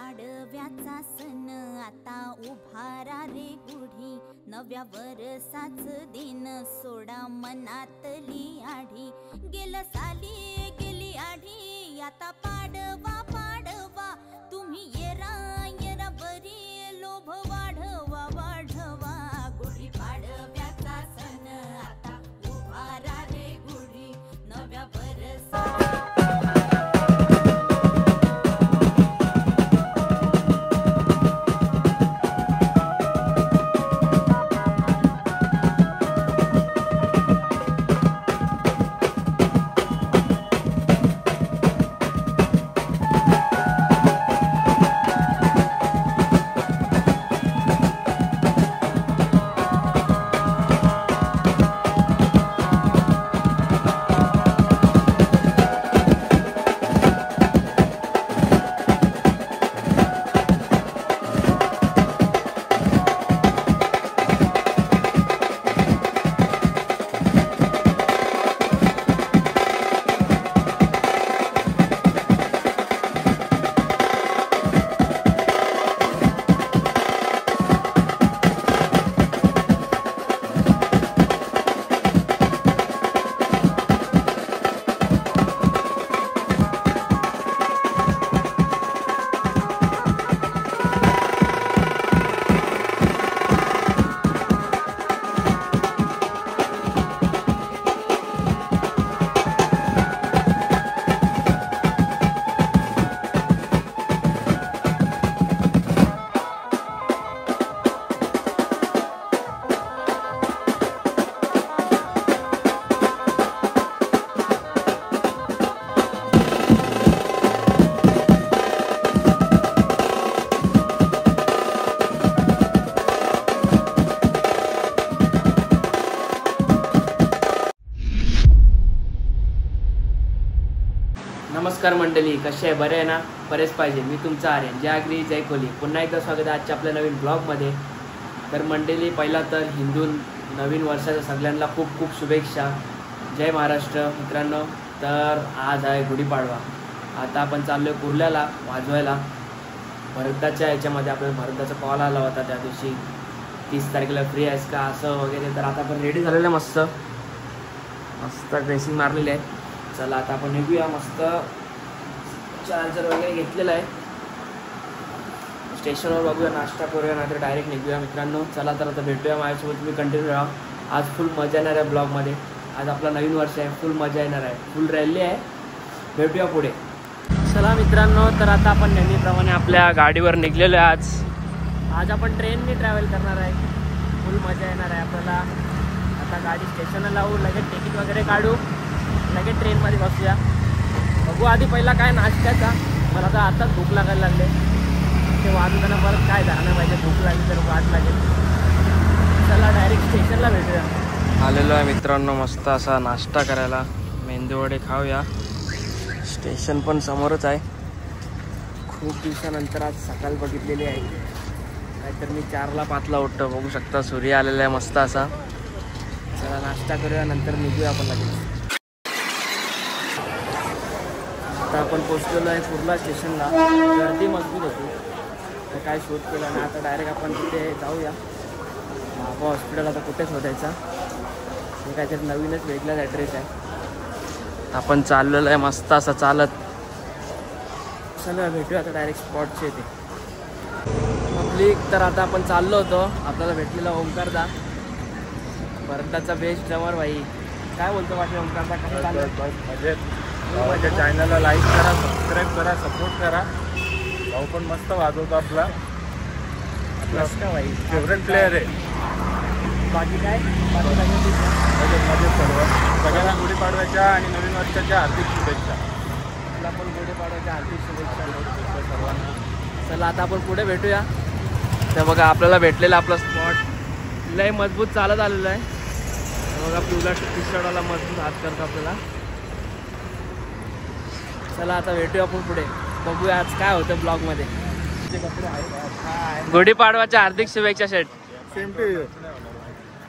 पाडव्याचा सण आता उभारा रे गुढी, नव्या वर्षाच दिन सोडा मनातली आढी. गेलं साली गेली आढी, आता पाडवा पाडवा, तुम्ही येरा येरा बरी, लोभ वाढवा वाढवा. गुढी पाडव्याचा सण आता उभारा रे गुढी, नव्या वर्षाच. नमस्कार मंडळी, कसे आहे? बरे आहे ना? बरेच पाहिजे. मी तुमचा आर्यन, जय आगरी जय कोहली. पुन्हा एकदा स्वागत आहे आजच्या आपल्या नवीन ब्लॉगमध्ये. तर मंडळी, पहिला तर हिंदू नवीन वर्षाच्या सगळ्यांना खूप खूप शुभेच्छा. जय महाराष्ट्र मित्रांनो. तर आज आहे गुढीपाडवा. आता आपण चाललो आहे कुर्ल्याला वाजवायला. भरताच्या याच्यामध्ये आपल्याला भरताचा कॉल आला होता त्या दिवशी, 30 तारखेला फ्री आहेस का असं वगैरे. तर आता आपण रेडी झालेलं आहे, मस्त मस्त ड्रेसिंग मारलेली आहे. चला आता आपण निघूया. मस्त चार्जर वगैरे घेतलेला आहे. स्टेशनवर बघूया, नाश्ता करूया, नाहीतर डायरेक्ट निघूया मित्रांनो. चला तर आता भेटूया. माझ्यासोबत तुम्ही कंटिन्यू राहा. आज फुल मजा येणार आहे ब्लॉगमध्ये. आज आपला नवीन वर्ष आहे, फुल मजा येणार आहे, फुल रॅली आहे. भेटूया पुढे. चला मित्रांनो, तर आता आपण नेहमीप्रमाणे आपल्या गाडीवर निघलेलो आहे. आज आपण ट्रेनने ट्रॅव्हल करणार आहे. फुल मजा येणार आहे आपल्याला. आता गाडी स्टेशनला लावू, लगेच तिकीट वगैरे काढू, लगेच ट्रेनमध्ये बसूया. बघू आधी पहिला काय नाश्त्याचा. मला तर आताच भूक लागायला लागले. ते वाजताना परत काय जाणं पाहिजे, भूक लागली तर वाट लागेल. चला डायरेक्ट स्टेशनला भेटूया. आलेलो आहे मित्रांनो मस्त असा नाश्ता करायला. मेंदूवडे खाऊया. स्टेशन पण समोरच आहे. खूप दिवसानंतर आज सकाळ बघितलेली आहे. नाहीतर मी 4ला 5ला उठतो. बघू शकता सूर्य आलेला आहे मस्त असा. चला नाश्ता करूया, नंतर निघूया आपण लगेच. आता आपण पोचलेलो आहे कुर्ला स्टेशनला. गर्दी मजबूत होती, तर काय शोध केला नाही. आता डायरेक्ट आपण तिथे जाऊया. महापा हॉस्पिटल आता कुठे शोधायचा, हे काहीतरी नवीनच वेगळाच ॲड्रेस आहे. आपण चाललेलो आहे मस्त असं चालत. चला भेटूया आता डायरेक्ट स्पॉटचे ते पब्लिक. तर आता आपण चाललो होतो. आपल्याला भेटलेला ओमकारदा, भरताचा बेस्ट ड्रमर भाई. काय बोलतो वाटलं ओमकारदा? कसं चाललं? माझ्या चॅनलला लाईक करा, सबस्क्राईब करा, सपोर्ट करा. भाऊ पण मस्त वाजवतो आपला का भाई, फेवरेट प्लेअर आहे. बाकी काय मजेत सर्व. सगळ्यांना गुढीपाडव्याच्या आणि नवीन वर्षाच्या हार्दिक शुभेच्छा. तुला पण गुढीपाडव्याच्या हार्दिक शुभेच्छा सर्वांना. चला आता आपण पुढे भेटूया. तर बघा आपल्याला भेटलेला आपला स्पॉट लय मजबूत चालत आलेला आहे. बघा पिवला टी शर्टवाला मजबूत हात करतो आपल्याला. चला आता भेटूया आपण पुढे. बघूया आज काय होतं ब्लॉगमध्ये. गुढीपाडवाच्या हार्दिक शुभेच्छा शेट. Same to you.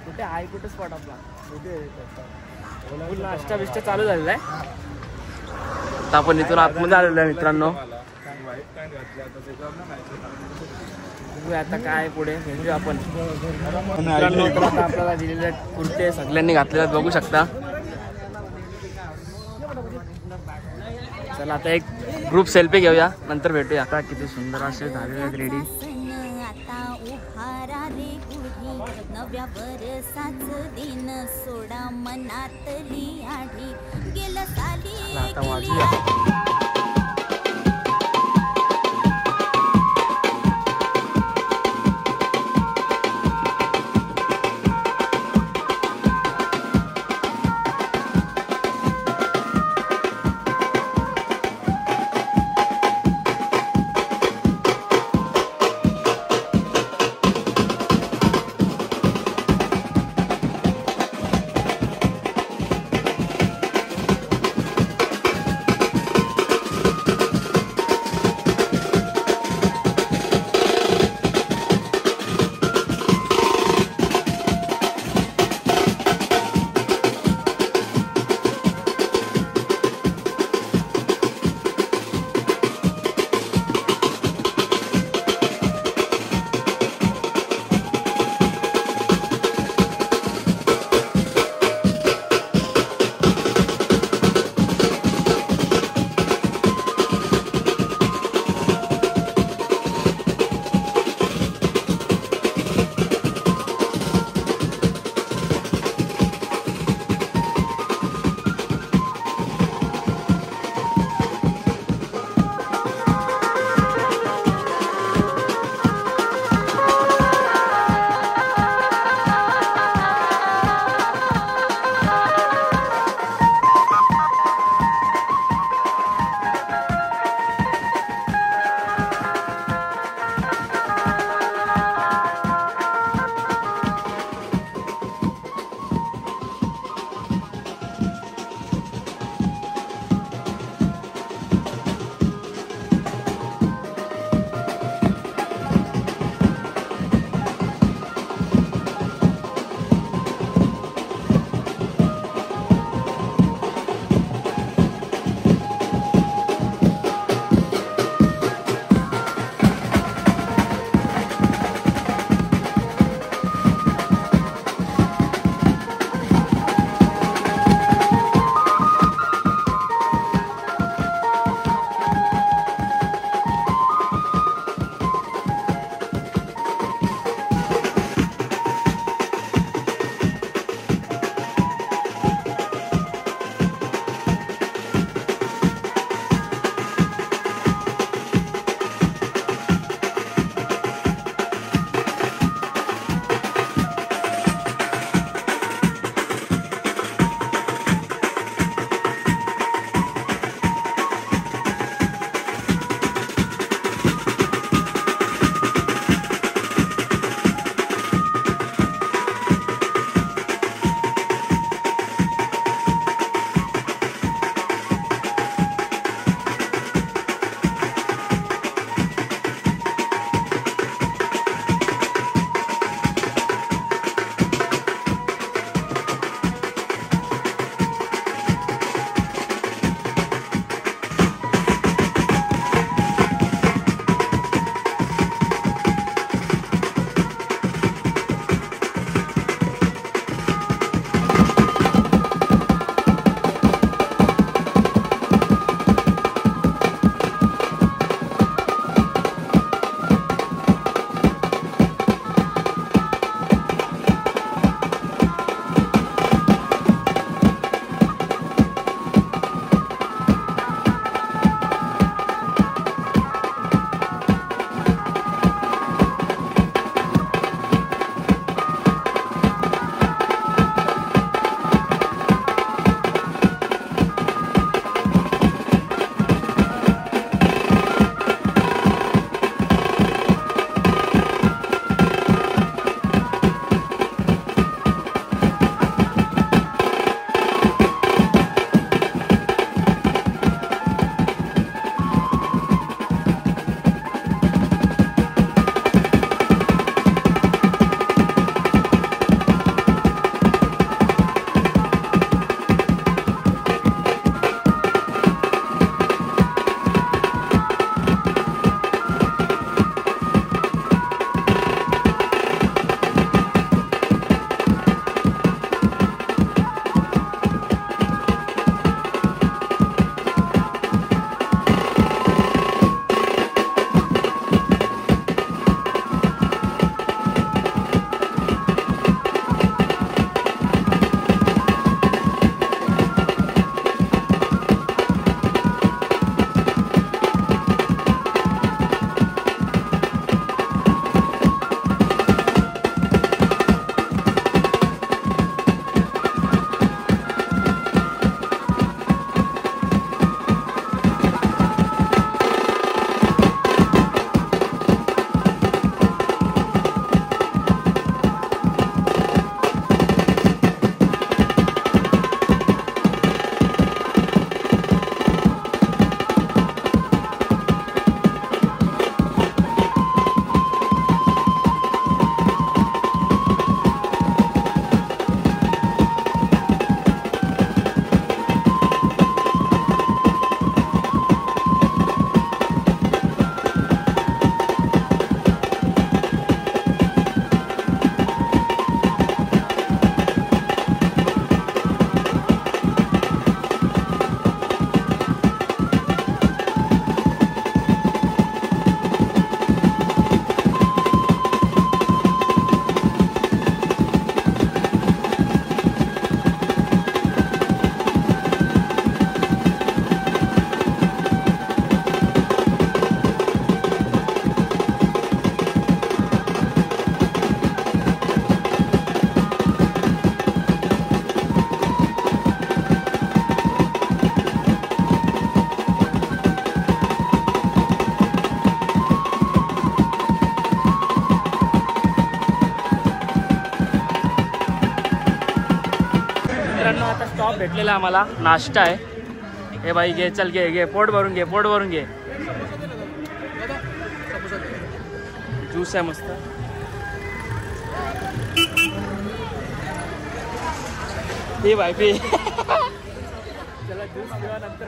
कुठे आहे, कुठे स्पॉट आपला? नाश्ता बिष्टा चालू झालेला आहे. आता आपण इथून आतमध्ये आलेलो आहे मित्रांनो. व्हाईट पॅन्ट घातली आता त्याच्यावर ना बघूया आता काय पुढे भेटूया आपण मित्रांनो. तर आता आपल्याला दिलेले कुर्ते सगळ्यांनी घातलेले आहेत, बघू शकता. चला आता एक ग्रुप सेल्फी घेऊया, नंतर भेटूया. आता किती सुंदर असे झालेले आहेत रेडी. आता उभारा रे गुढी नव्या वरसाच दिन सोडा मनातली आढी गेलं साली आता वाजूया. स्टॉप भेटलेला आहे आम्हाला, नाश्ता आहे. हे बाई घे, चल घे घे, पोट भरून घे, पोट भरून घे. ज्यूस आहे मस्त. पी बाई पी. चला ज्यूस पिवा नंतर.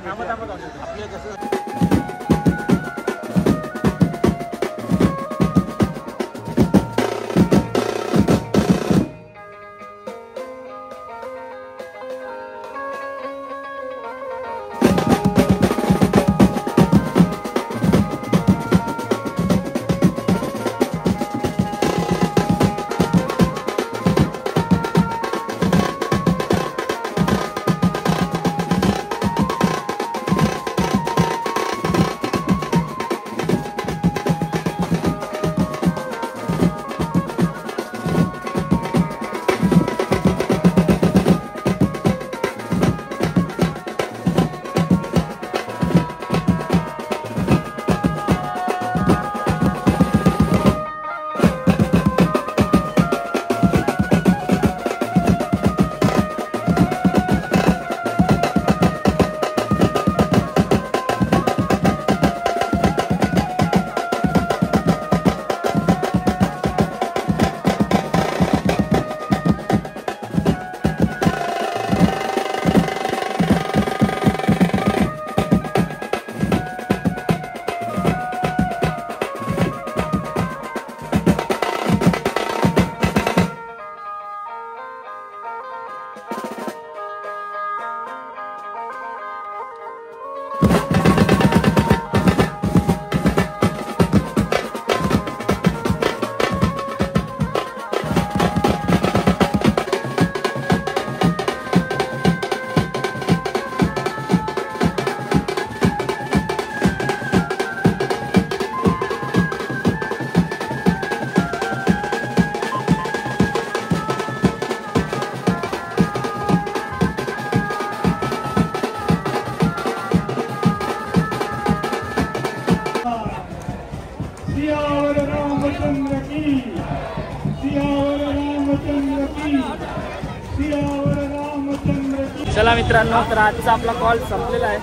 चला मित्रांनो, तर आजचा आपला कॉल संपलेला आहे.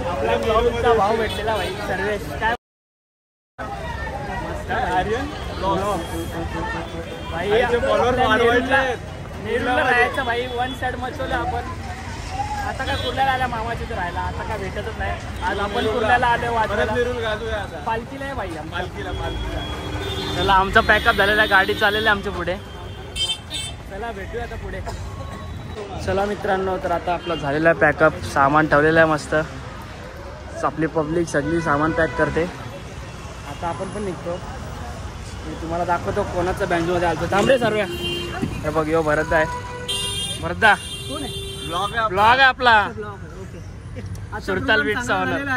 आपल्या ब्लॉगचा भाव भेटलेला भाई सर्वेश. काय भाई नेरूळला राहायचं भाई, वन साइड मचवलं आपण. आता काय कुर्ल्याला आल्या मामाची तर राहायला, आता काय भेटतच नाही. आज आपण कुर्ल्याला आलो वाजवायला, पालखीला आहे भाई, पालखीला. चला आमचा पॅकअप झालेला आहे, गाडी चाललेली आहे आमच्या पुढे. चला भेटूया आता पुढे. चला मित्रांनो, तर आता आपला झालेला आहे पॅकअप, सामान ठेवलेलं आहे मस्त. आपली पब्लिक सगळी सामान पॅक करते. आता आपण पण निघतो. मी तुम्हाला दाखवतो कोणाचा बँजोमध्ये आलतो. थांबले सर्व. हे बघ, यो भरतदा आहे. भरतदा ब्लॉग आहे आपला, सुरताल बीटचा ऑनर.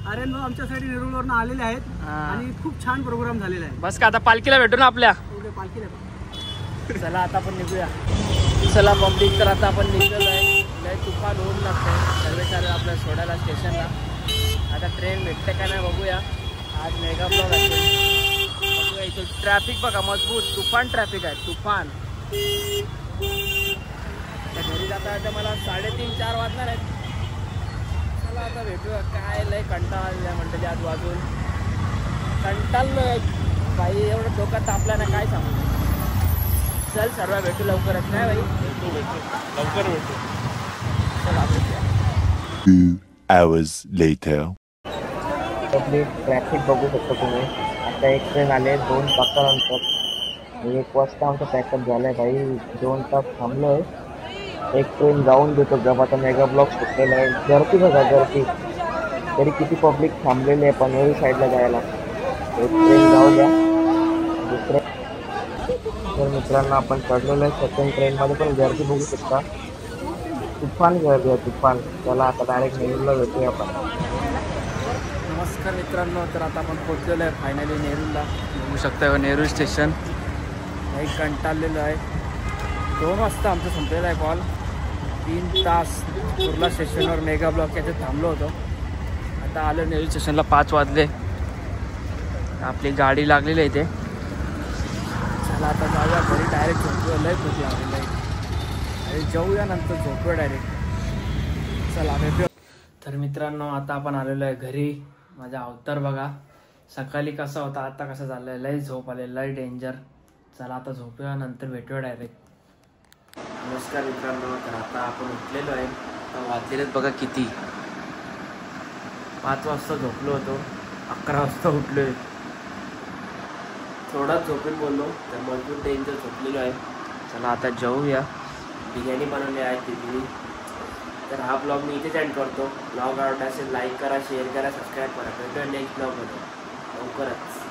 आर्यन भाऊ आमच्यासाठी नेरूळवरून आलेले आहेत आणि खूप छान प्रोग्राम झालेला आहे. बस का आता पालखीला भेटू ना आपल्या. पालखीला चला आता आपण निघूया. चला पब्लिक, तर आता आपण निघलेलो आहे. लय तुफान ऊन लागतंय. सर्वेचार्य आपल्याला सोडायला स्टेशनला. आता ट्रेन भेटते का नाही बघूया. आज मेगा ब्लॉग असेल. बघूया इथे ट्रॅफिक बघा, मजबूत तुफान ट्रॅफिक आहे, तुफान. घरी जाता आता मला 3:30-4 वाजणार आहेत. चला आता भेटूया. काय लय कंटाळा आलेला म्हणते आज वाजून. कंटाळलोय बाई, एवढं डोकं तापलं ना काय सांगू. चल सर्व भेटू लवकरच. नाही भाई लवकर भेटू. चला भेटूया. 2 hours later. ट्रॅफिक बघू शकता तुम्ही. आता एक ट्रेन आले 2 तासानंतर. 1 वाजता आमचा पॅकअप झाला आहे भाई. 2 तास थांबलो आहे. एक ट्रेन जाऊन देतो जब. आता मेगा ब्लॉक सुटलेला आहे. गर्दी बघा, गर्दी. तरी किती पब्लिक थांबलेली आहे पनवेल साईडला जायला. एक ट्रेन जाऊ द्या. दुसऱ्या तर मित्रांनो, आपण चढलेलो आहे सेकंड ट्रेनमध्ये, पण गर्दी बघू शकता. तुफान गर्दी आहे, तुफान. चला आता डायरेक्ट नेरूळला भेटूया आपण. नमस्कार मित्रांनो, तर आता आपण पोहोचलेलो आहे फायनली नेरूळला. बघू शकता नेरूळ स्टेशन. काही कंटाळलेलो आहे. 2 वाजता आमचं संपलेला आहे कॉल. 3 तास कुर्ला स्टेशनवर मेगा ब्लॉक याच्यात थांबलो होतो. आता आलो नेरूळ स्टेशनला. 5 वाजले. आपली गाडी लागलेली आहे इथे. चला आता जाऊया घरी. डायरेक्ट झोपूया. लय भूक लागलेली आहे. अरे जाऊया, नंतर झोपूया डायरेक्ट. चला भेटूया. तर मित्रांनो आता आपण आलेलो आहे घरी. माझा अवतार बघा, सकाळी कसा होता आता कसा झालाय. लय झोप आले, लय डेंजर. चला आता झोपूया, नंतर भेटूया डायरेक्ट. नमस्कार मित्रांनो. तर आता आपण उठलेलो आहे. आता वाजलेलेत बघा किती, 5 वाजता झोपलो होतो, 11 वाजता उठलो आहे. थोडाच झोपून बोललो तर भरपूर डेंजर झोपलेलो आहे. चला आता जेवूया. बिर्याणी बनवली आहे तिथे. तर हा ब्लॉग मी इथेच एंड करतो. ब्लॉग आवडला असेल लाईक करा, शेअर करा, सबस्क्राईब करा. भेटूया नेक्स्ट ब्लॉगमध्ये लवकरच.